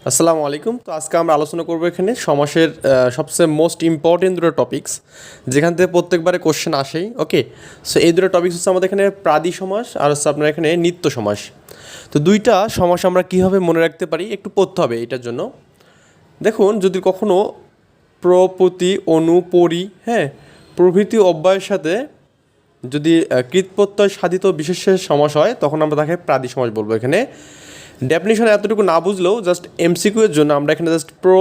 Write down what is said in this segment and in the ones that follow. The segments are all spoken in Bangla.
আসসালামু আলাইকুম। তো আজকে আমরা আলোচনা করবো এখানে সমাসের সবচেয়ে মোস্ট ইম্পর্টেন্ট দুটো টপিকস, যেখান থেকে প্রত্যেকবারে কোশ্চেন আসেই। ওকে, সো এই দুটো টপিকস হচ্ছে আমাদের এখানে প্রাদি সমাস আর হচ্ছে আপনার এখানে নিত্য সমাস। তো দুইটা সমাস আমরা কীভাবে মনে রাখতে পারি একটু পড়তে হবে এটার জন্য। দেখুন, যদি কখনো প্র, প্রতি, অনু, পরি, প্রভৃতি অব্যয়ের সাথে যদি কৃৎপ্রত্যয় সাধিত বিশেষের সমাস হয়, তখন আমরা তাকে প্রাদি সমাস বলবো। এখানে ডেফিনিশন এতটুকু না বুঝলেও জাস্ট এমসিকিউ এর জন্য আমরা এখানে জাস্ট প্র,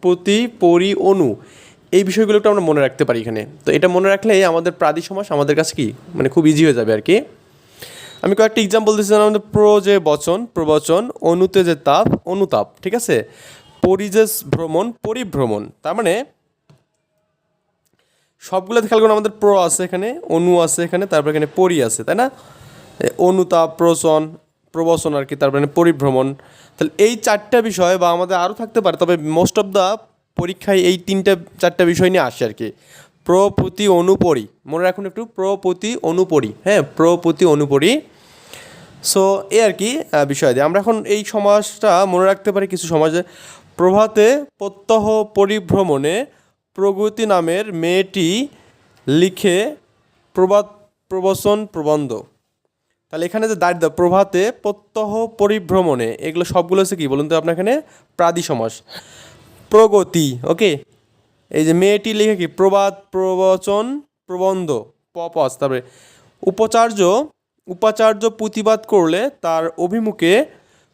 প্রতি, পরি, অনু এই বিষয়গুলো একটু আমরা মনে রাখতে পারি এখানে। তো এটা মনে রাখলেই আমাদের প্রাদি সমাস আমাদের কাছে কি মানে খুব ইজি হয়ে যাবে আর কি। আমি কয়েকটা এক্সাম্পল দিচ্ছিলাম। আমাদের প্র যে বচন, প্রবচন, অনুতে যে তাপ, অনুতাপ, ঠিক আছে। পরি যে ভ্রমণ, পরিভ্রমণ। তার মানে সবগুলো খেয়াল করুন, আমাদের প্র আছে এখানে, অনু আছে এখানে, তারপর এখানে পরি আছে, তাই না? অনুতাপ, প্রবচন আর কি, তারপরে পরিভ্রমণ। তাহলে এই চারটা বিষয় বা আমাদের আরও থাকতে পারে, তবে মোস্ট অফ দ্য পরীক্ষায় এই চারটা বিষয় নিয়ে আসে আর কি। প্র, প্রতি, অনুপরি। মনে রাখুন একটু, প্র, প্রতি, অনুপরি। প্র, প্রতি, অনুপরি। সো এই আর কি বিষয় দিয়ে আমরা এখন এই সমাসটা মনে রাখতে পারি। কিছু সমাজে প্রভাতে প্রত্যহ পরিভ্রমণে প্রগতি নামের মেয়েটি লিখে প্রবাদ, প্রবচন, প্রবন্ধ। তাহলে এখানে যে দাঁড়িয়ে প্রভাতে প্রত্যহ পরিভ্রমণে, এগুলো সবগুলো হচ্ছে কি বলুন তো আপনার এখানে প্রাদি সমাস। প্রগতি, ওকে, এই যে মেয়েটি লিখে কি প্রবাদ, প্রবচন, প্রবন্ধ, পপস। তারপরে উপাচার্য প্রতিবাদ করলে তার অভিমুখে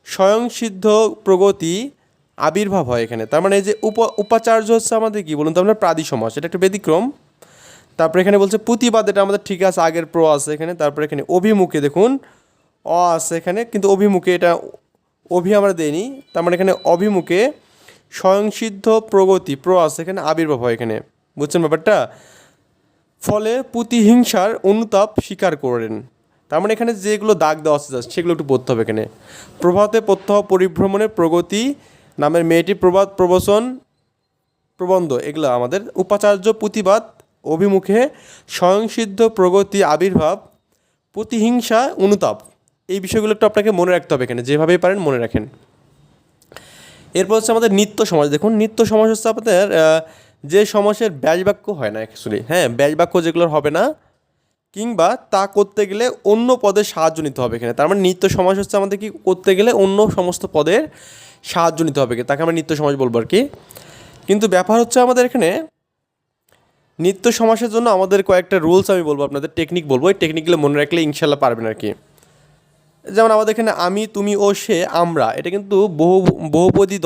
স্বয়ংসিদ্ধ প্রগতি আবির্ভাব হয় এখানে। তার মানে এই যে উপাচার্য হচ্ছে আমাদের কি বলুন তো আপনার প্রাদি সমাস, এটা একটা ব্যতিক্রম। তারপরে এখানে বলছে প্রতিবাদ, এটা আমাদের ঠিক আছে, আগের প্র আছে এখানে। তারপরে এখানে অভিমুখে দেখুন আছে এখানে, কিন্তু অভিমুখে এটা আমরা দেইনি। তার মানে এখানে অভিমুখে স্বয়ংসিদ্ধ প্রগতি প্র আছে এখানে, আবির্ভাব হয় এখানে। বুঝছেন ব্যাপারটা? ফলে প্রতিহিংসার অনুতাপ স্বীকার করেন। তার মানে এখানে যেগুলো দাগ দেওয়া আছে জাস্ট সেগুলো একটু পড়তে হবে এখানে। প্রভাতে প্রত্যহ পরিভ্রমণের প্রগতি নামের মেয়েটি প্রবাদ, প্রবচন, প্রবন্ধ, এগুলো আমাদের উপাচার্য প্রতিবাদ, অভিমুখে স্বয়ংসিদ্ধ প্রগতি আবির্ভাব, প্রতিহিংসা, অনুতাপ, এই বিষয়গুলো একটু আপনাকে মনে রাখতে হবে এখানে, যেভাবেই পারেন মনে রাখেন। এরপর হচ্ছে আমাদের নিত্য সমাস। দেখুন, নিত্য সমাস হচ্ছে আপনাদের যে সমাসের ব্যাসবাক্য হয় না অ্যাকচুয়ালি, ব্যাসবাক্য যেগুলোর হবে না, কিংবা তা করতে গেলে অন্য পদের সাহায্য নিতে হবে এখানে। তার মানে নিত্য সমাস হচ্ছে আমাদের কি করতে গেলে অন্য সমস্ত পদের সাহায্য নিতে হবে, তাকে আমরা নিত্য সমাস বলবো আর কি। কিন্তু ব্যাপার হচ্ছে আমাদের এখানে নিত্য সমাসের জন্য আমাদের কয়েকটা রুলস আমি বলবো আপনাদের, টেকনিক বলবো। এই টেকনিকগুলো মনে রাখলে ইনশাল্লাহ পারবেন আর কি। যেমন আমাদের এখানে আমি, তুমি, ও, সে, আমরা, এটা কিন্তু বহুপদী